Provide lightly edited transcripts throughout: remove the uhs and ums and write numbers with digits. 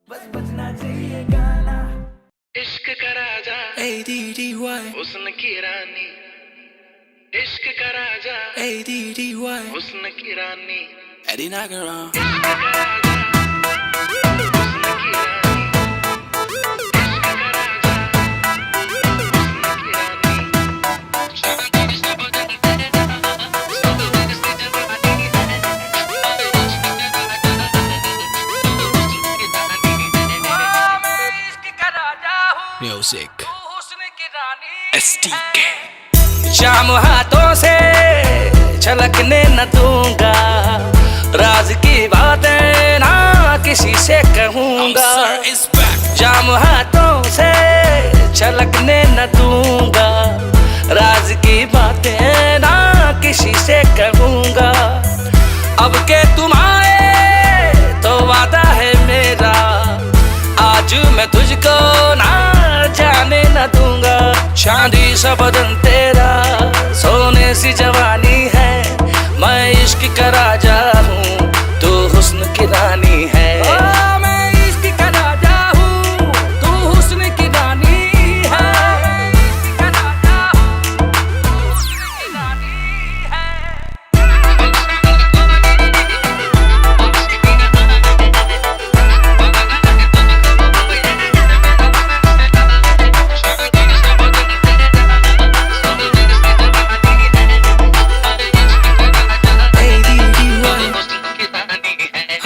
बस बजना चाहिए गाना। इश्क का राजा ADDY हुस्न की रानी, इश्क का राजा ADDY हुस्न की रानी, Eddie Nagaran इश्क का राजा हुस्न की रानी, इश्क का राजा हुस्न की रानी। मैं इश्क का राजा हूँ, Music तू हुस्न की रानी। STK शाम हाथों से छलकने न दूंगा, राज की बातें ना किसी से कहूंगा। Sir is back शाम हाथों से छलकने न दूंगा, राज की बातें ना किसी से कहूंगा। अब के तुम आए तो वादा है मेरा, आज मैं तुझको ना जाने न दूंगा। चांदी सा बदन तेरा, सोने सी जवानी है, मैं इश्क का राजा हूँ, तू हुस्न की रानी है। मैं इश्क का राजा हूँ, तू हुस्न की रानी है। इश्क का राजा हूँ, तू हुस्न की रानी है।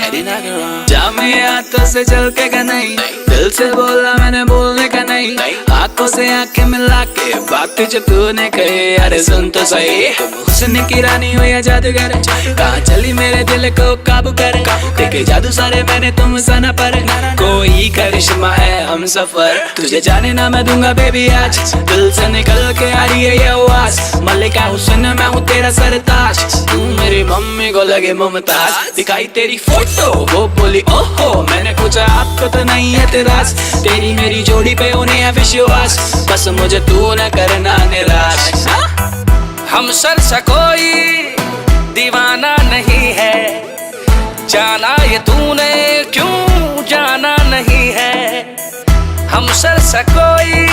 Eddie Nagaran जा मेरे हाथों से चल के का नहीं, दिल से बोला मैंने बोलने का नहीं, आंखों से आंखें मिला के बातें जो तूने कही, अरे सुन तो सही। तुम हुस्न की रानी हो या जादूगर, कहाँ चली मेरे दिल को काबू कर, देखे जादू सारे मैंने तुम सना पर, कोई करिश्मा है हम सफर, तुझे जाने ना मैं दूंगा बेबी आज, दिल से निकल के आ रही है ये आवाज, मल्लिका हुस्न मैं हूँ तेरा सरताज, तू मेरी मम्मी को लगे मुमताज, दिखाई तेरी फोटो वो बोली ओहो, मैंने पूछा आपको तो नहीं है तेराज, तेरी मेरी जोड़ी पे उन्हें है विश्वास, बस मुझे तू न करना निराश। हम सर सा कोई दीवाना नहीं है, जाना ये तूने क्यों जाना नहीं है। हम सर सा कोई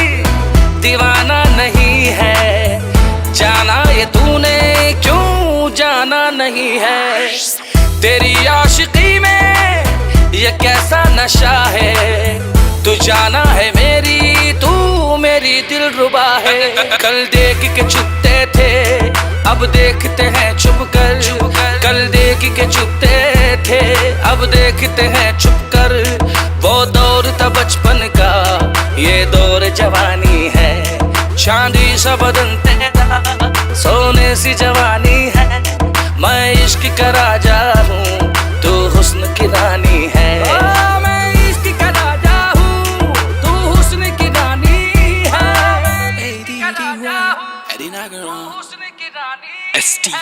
दीवाना नहीं है, जाना ये तूने क्यों जाना नहीं है। तेरी आशिकी में ये कैसा नशा है, तू जाना है मेरी, तू मेरी दिलरुबा है। कल देख के छुपते थे, अब देखते हैं छुप कर, कल देख के छुपते थे, अब देखते हैं छुप कर। वो दौर था बचपन का, ये दौर जवानी है, चांदी सा बदन तेरा, सोने सी जवानी है, मैं इश्क का राजा हूँ, तू हुस्न की रानी है। मैं इश्क का राजा हूँ, तू हुस्न की रानी है। ADDY Eddie Nagaran हुस्न की रानी STK